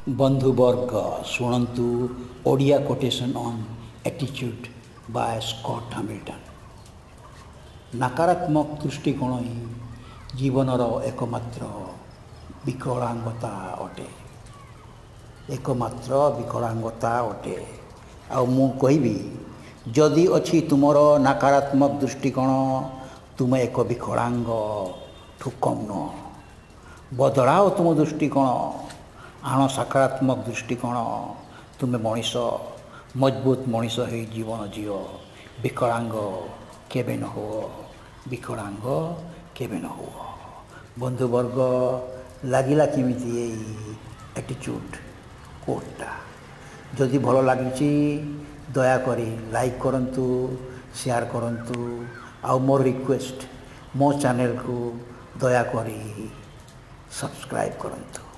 बंधुवर्ग शुणु Odia quotation on attitude by Scott Hamilton. नकारात्मक दृष्टिकोण ही जीवनर एकमात्र विकलांगता अटे। एकमात्र विकलांगता अटे। आ मु कहबी जदि अच्छी तुमर नकारात्मक दृष्टिकोण तुम एक विकलांग ठुकम न बदलाओ तुम दृष्टिकोण आण सकारात्मक दृष्टिकोण तुम मनीष मजबूत मनीष हो जीवन जीव विकलांग केबे न हो विकलांग केबे न हो। बंधुवर्ग लगिला केमिति एटीट्यूड कोटटा जदि भल लगी दयाकोरी लाइक करंतु शेयर करंतु आ मोर रिक्वेस्ट मो चैनल को दयाकोरी सब्सक्राइब करंतु।